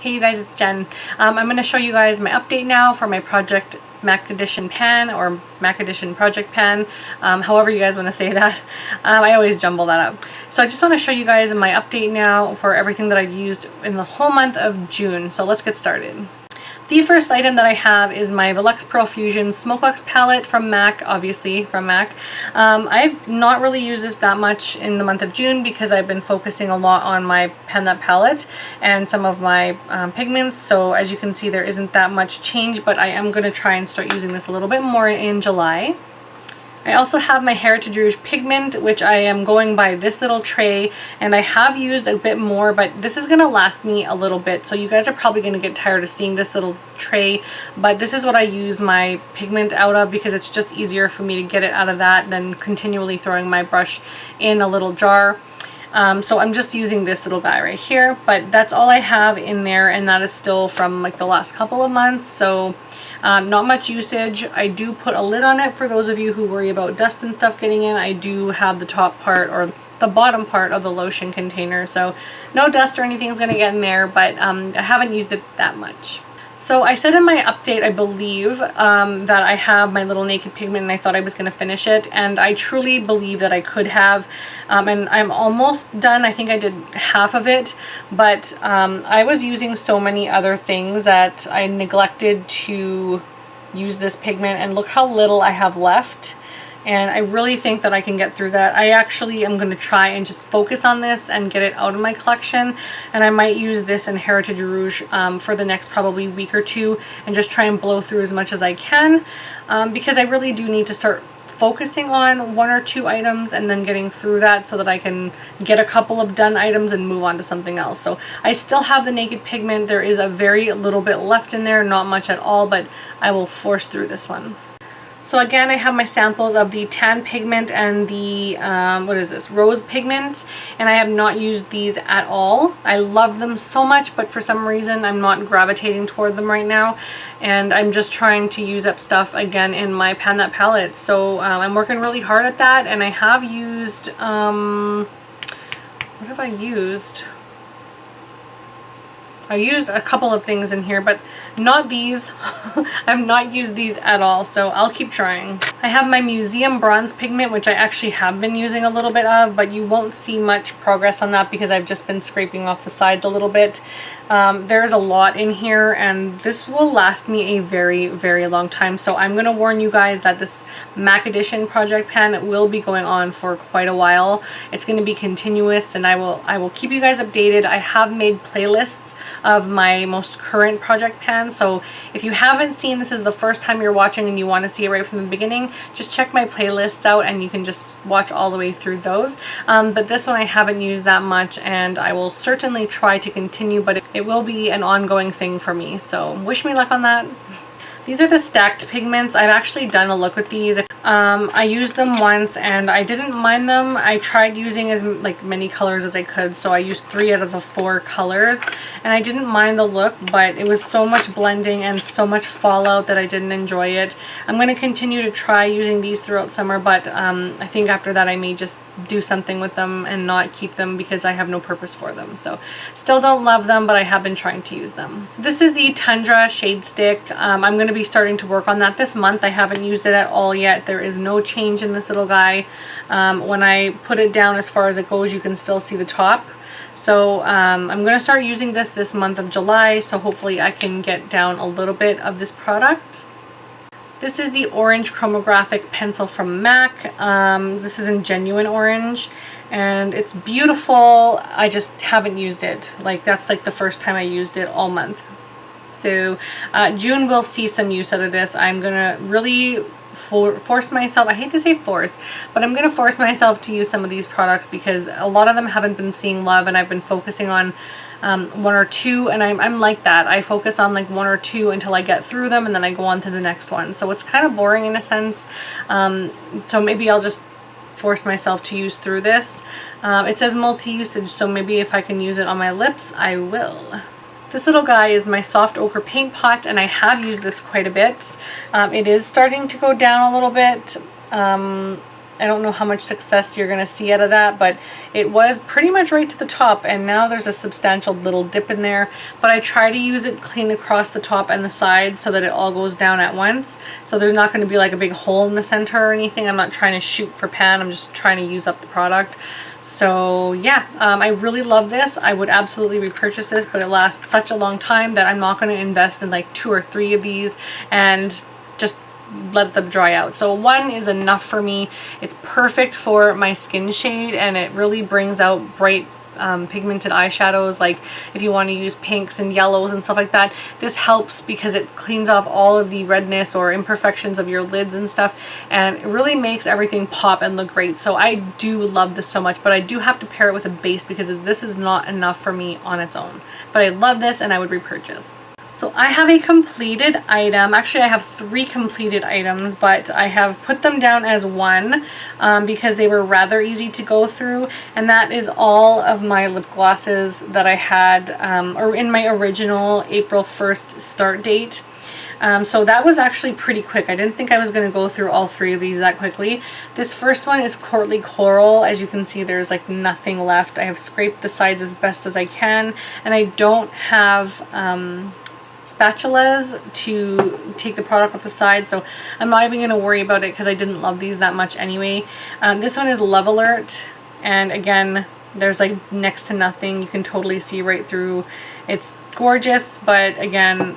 Hey you guys, it's Jen. I'm going to show you guys my update now for my project MAC Edition pan, or MAC Edition project pan, however you guys want to say that. I always jumble that up. So I just want to show you guys my update now for everything that I've used in the whole month of June. So let's get started. The first item that I have is my Velux Pearl Fusion Smokebox palette from MAC, obviously from MAC. I've not really used this that much in the month of June because I've been focusing a lot on my Pen That palette and some of my pigments. So as you can see, there isn't that much change, but I am going to try and start using this a little bit more in July. I also have my Heritage Rouge Pigment, which I am going by this little tray, and I have used a bit more, but this is going to last me a little bit, so you guys are probably going to get tired of seeing this little tray, but this is what I use my pigment out of because it's just easier for me to get it out of that than continually throwing my brush in a little jar. So I'm just using this little guy right here, but that's all I have in there, and that is still from like the last couple of months, so not much usage. I do put a lid on it for those of you who worry about dust and stuff getting in. I do have the top part or the bottom part of the lotion container, so no dust or anything is going to get in there, but I haven't used it that much. So I said in my update, I believe, that I have my little Naked Pigment and I thought I was going to finish it, and I truly believe that I could have, and I'm almost done. I think I did half of it, but I was using so many other things that I neglected to use this pigment, and look how little I have left. And I really think that I can get through that. I actually am going to try and just focus on this and get it out of my collection. And I might use this in Heritage Rouge for the next probably week or two and just try and blow through as much as I can. Because I really do need to start focusing on one or two items and then getting through that so that I can get a couple of done items and move on to something else. So I still have the Naked Pigment. There is a very little bit left in there, not much at all, but I will force through this one. So again, I have my samples of the Tan Pigment and the, what is this, Rose Pigment, and I have not used these at all. I love them so much, but for some reason I'm not gravitating toward them right now, and I'm just trying to use up stuff again in my Pan That palette. So I'm working really hard at that, and I have used, what have I used? I used a couple of things in here, but not these. I've not used these at all, so I'll keep trying. I have my Museum Bronze Pigment, which I actually have been using a little bit of, but you won't see much progress on that because I've just been scraping off the sides a little bit. There's a lot in here, and this will last me a very, very long time, so I'm going to warn you guys that this MAC Edition project pan will be going on for quite a while. It's going to be continuous, and I will keep you guys updated. I have made playlists of my most current project pans, so if you haven't seen, this is the first time you're watching and you want to see it right from the beginning, just check my playlists out and you can just watch all the way through those. But this one I haven't used that much, and I will certainly try to continue, but it will be an ongoing thing for me, so wish me luck on that. These are the stacked pigments. I've actually done a look with these. I used them once and I didn't mind them. I tried using as many colors as I could, so I used 3 out of the 4 colors, and I didn't mind the look, but it was so much blending and so much fallout that I didn't enjoy it. I'm going to continue to try using these throughout summer, but I think after that I may just do something with them and not keep them because I have no purpose for them. So still don't love them, but I have been trying to use them. So this is the Tundra Shade Stick. I'm going to be starting to work on that this month. I haven't used it at all yet. There is no change in this little guy. When I put it down as far as it goes, you can still see the top. So I'm going to start using this month of July, so hopefully I can get down a little bit of this product. This is the Orange Chromographic Pencil from MAC. This is in Genuine Orange, and it's beautiful. I just haven't used it. That's the first time I used it all month. So June will see some use out of this. I'm gonna really force myself, I hate to say force, but I'm gonna force myself to use some of these products because a lot of them haven't been seeing love, and I've been focusing on 1 or 2, and I'm like that. I focus on 1 or 2 until I get through them, and then I go on to the next one. So it's kind of boring in a sense. So maybe I'll just force myself to use through this. It says multi-usage, so maybe if I can use it on my lips, I will. This little guy is my soft ochre paint pot, and I have used this quite a bit. It is starting to go down a little bit. I don't know how much success you're going to see out of that, but it was pretty much right to the top, and now there's a substantial little dip in there. But I try to use it clean across the top and the sides so that it all goes down at once. So there's not going to be like a big hole in the center or anything. I'm not trying to shoot for pan. I'm just trying to use up the product. So yeah, I really love this. I would absolutely repurchase this, but it lasts such a long time that I'm not going to invest in like 2 or 3 of these and just let them dry out. So 1 is enough for me. It's perfect for my skin shade, and it really brings out bright pigmented eyeshadows. Like if you want to use pinks and yellows and stuff like that, this helps because it cleans off all of the redness or imperfections of your lids and stuff, and it really makes everything pop and look great. So I do love this so much, but I do have to pair it with a base because this is not enough for me on its own. But I love this and I would repurchase. So I have a completed item. Actually, I have 3 completed items, but I have put them down as 1 because they were rather easy to go through. And that is all of my lip glosses that I had or in my original April 1st start date. So that was actually pretty quick. I didn't think I was going to go through all 3 of these that quickly. This first one is Courtly Coral. As you can see, there's like nothing left. I have scraped the sides as best as I can, and I don't have spatulas to take the product off the side, so I'm not even going to worry about it because I didn't love these that much anyway. This one is Love Alert, and again, there's like next to nothing. You can totally see right through. It's gorgeous, but again,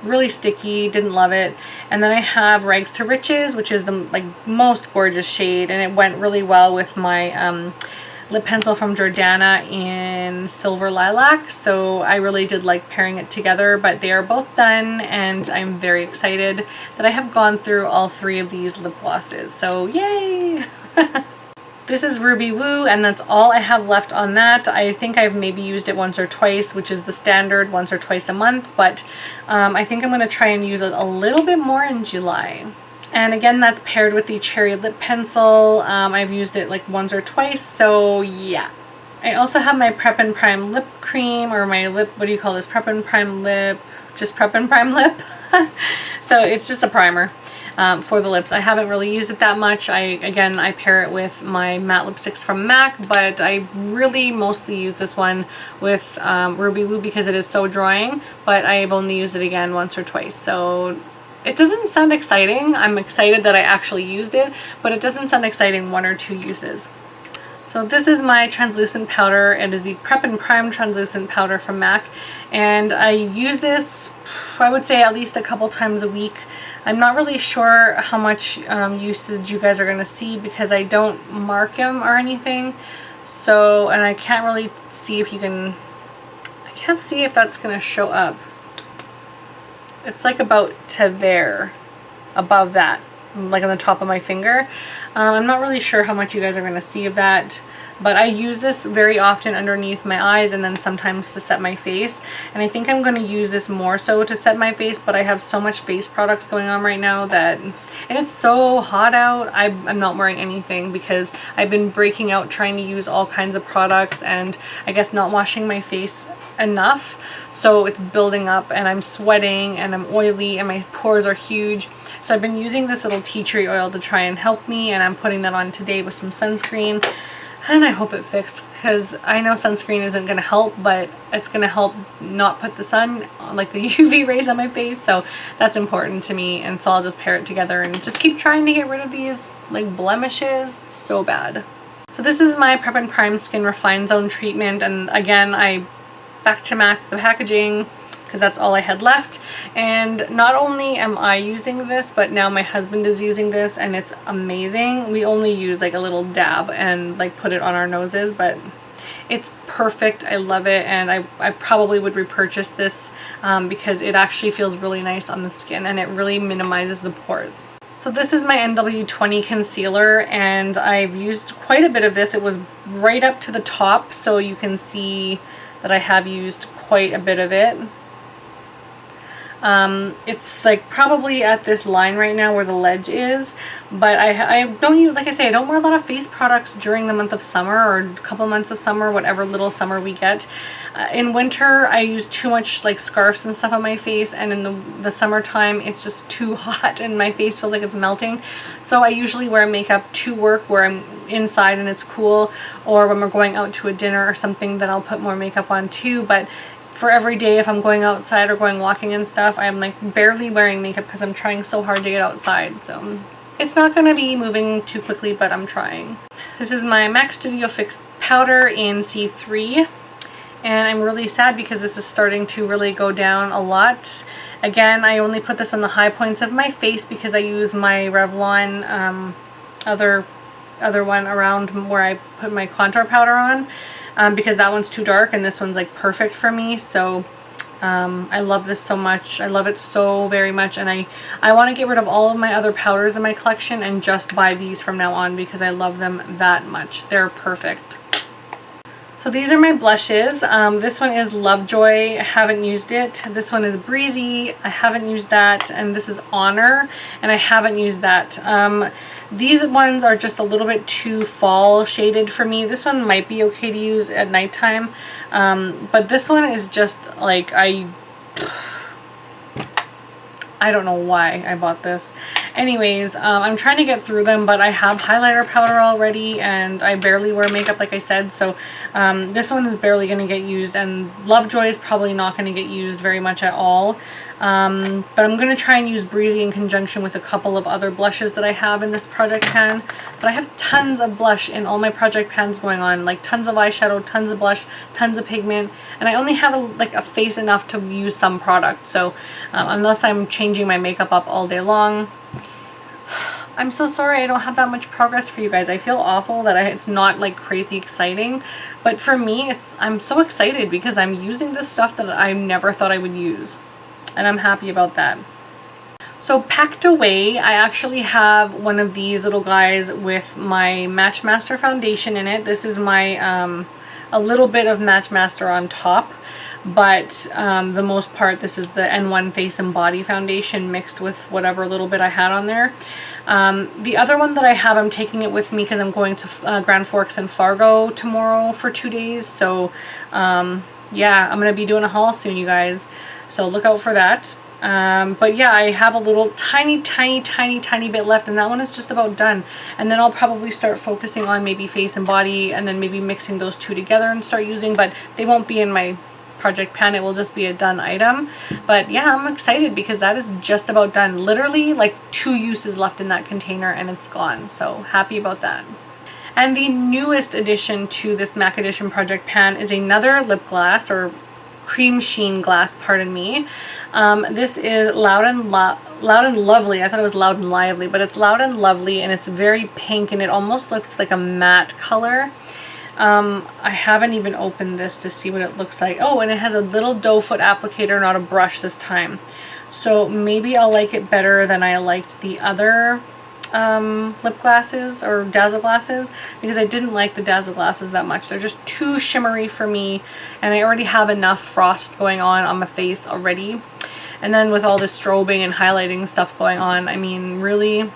really sticky. Didn't love it. And then I have Rags to Riches, which is the like most gorgeous shade, and it went really well with my lip pencil from Jordana in Silver Lilac, so I really did like pairing it together. But they are both done, and I'm very excited that I have gone through all 3 of these lip glosses, so yay! This is Ruby Woo, and that's all I have left on that. I think I've maybe used it once or twice, which is the standard, once or twice a month, but I think I'm going to try and use it a little bit more in July. And again, that's paired with the Cherry Lip Pencil. I've used it like once or twice, so yeah. I also have my Prep and Prime Lip Cream, or my lip, what do you call this? Prep and Prime Lip, just Prep and Prime Lip. So it's just a primer for the lips. I haven't really used it that much. Again, I pair it with my matte lipsticks from MAC, but I really mostly use this one with Ruby Woo because it is so drying, but I've only used it again once or twice, so it doesn't sound exciting. I'm excited that I actually used it, but it doesn't sound exciting 1 or 2 uses. So this is my translucent powder. It is the Prep and Prime translucent powder from MAC, and I use this, I would say, at least a couple times a week. I'm not really sure how much usage you guys are going to see because I don't mark them or anything. So, and I can't really see if you can, I can't see if that's going to show up. It's like about to there, above that, like on the top of my finger. I'm not really sure how much you guys are going to see of that, but I use this very often underneath my eyes and then sometimes to set my face. And I think I'm going to use this more so to set my face, but I have so much face products going on right now that, and it's so hot out, I'm not wearing anything because I've been breaking out trying to use all kinds of products and I guess not washing my face enough, so it's building up and I'm sweating and I'm oily and my pores are huge. So I've been using this little tea tree oil to try and help me, and I'm putting that on today with some sunscreen, and I hope it fixes because I know sunscreen isn't going to help, but it's going to help not put the sun, like the UV rays on my face, so that's important to me. And so I'll just pair it together and just keep trying to get rid of these like blemishes. It's so bad. So this is my Prep and Prime Skin Refine Zone treatment, and again, I back to MAC the packaging because that's all I had left. And not only am I using this, but now my husband is using this, and it's amazing. We only use like a little dab and like put it on our noses, but it's perfect. I love it, and I probably would repurchase this because it actually feels really nice on the skin and it really minimizes the pores. So this is my NW20 concealer, and I've used quite a bit of this. It was right up to the top, so you can see that I have used quite a bit of it. It's like probably at this line right now where the ledge is, but I don't use, like I say, I don't wear a lot of face products during the month of summer or a couple months of summer, whatever little summer we get. In winter I use too much like scarves and stuff on my face, and in the summertime it's just too hot and my face feels like it's melting. So I usually wear makeup to work where I'm inside and it's cool, or when we're going out to a dinner or something, then I'll put more makeup on too. But for every day, if I'm going outside or going walking and stuff, I'm like barely wearing makeup because I'm trying so hard to get outside. So it's not going to be moving too quickly, but I'm trying. This is my MAC Studio Fix powder in C3, and I'm really sad because this is starting to really go down a lot. Again, I only put this on the high points of my face because I use my Revlon other one around where I put my contour powder on. Because that one's too dark and this one's like perfect for me. So I love this so much. I love it so very much, and I want to get rid of all of my other powders in my collection and just buy these from now on because I love them that much. They're perfect. So these are my blushes. This one is Lovejoy. I haven't used it. This one is Breezy. I haven't used that. And this is Honor, and I haven't used that. These ones are just a little bit too fall shaded for me. This one might be okay to use at nighttime. But this one is just like, I don't know why I bought this. Anyways, I'm trying to get through them, but I have highlighter powder already and I barely wear makeup, like I said. So this one is barely going to get used, and Lovejoy is probably not going to get used very much at all. But I'm going to try and use Breezy in conjunction with a couple of other blushes that I have in this project pan. But I have tons of blush in all my project pans going on, like tons of eyeshadow, tons of blush, tons of pigment, and I only have like a face enough to use some product. So unless I'm changing my makeup up all day long, I'm so sorry I don't have that much progress for you guys. I feel awful that it's not like crazy exciting, but for me I'm so excited because I'm using this stuff that I never thought I would use, and I'm happy about that. So packed away, I actually have one of these little guys with my Match Master foundation in it. This is my a little bit of Match Master on top, but the most part this is the N1 Face and Body foundation mixed with whatever little bit I had on there. The other one that I have, I'm taking it with me because I'm going to Grand Forks and Fargo tomorrow for 2 days. So yeah, I'm gonna be doing a haul soon, you guys, so look out for that. But yeah, I have a little tiny bit left, and that one is just about done. And then I'll probably start focusing on maybe face and body, and then maybe mixing those two together and start using, but they won't be in my project pan. It will just be a done item. But yeah, I'm excited because that is just about done. Literally like 2 uses left in that container and it's gone. So happy about that. And the newest addition to this MAC Edition project pan is another lip gloss, or cream sheen glass, pardon me. This is Loud and Lovely. I thought it was Loud and Lively, but it's Loud and Lovely, and it's very pink and it almost looks like a matte color. I haven't even opened this to see what it looks like. Oh, and it has a little doe foot applicator, not a brush this time. So maybe I'll like it better than I liked the other lip glasses or dazzle glasses, because I didn't like the dazzle glasses that much. They're just too shimmery for me, and I already have enough frost going on my face already. And then with all this strobing and highlighting stuff going on, I mean, really,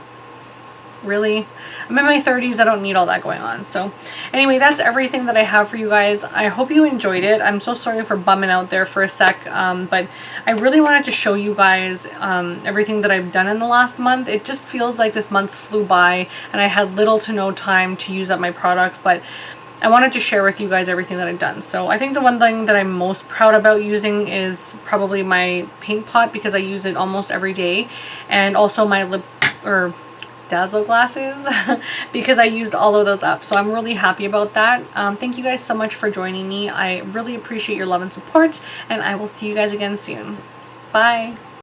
I'm in my 30s. I don't need all that going on. So anyway, that's everything that I have for you guys. I hope you enjoyed it. I'm so sorry for bumming out there for a sec, but I really wanted to show you guys everything that I've done in the last month. It just feels like this month flew by and I had little to no time to use up my products, but I wanted to share with you guys everything that I've done. So I think the one thing that I'm most proud about using is probably my paint pot, because I use it almost every day, and also my lip or dazzle glasses because I used all of those up. So I'm really happy about that. Thank you guys so much for joining me. I really appreciate your love and support, and I will see you guys again soon. Bye.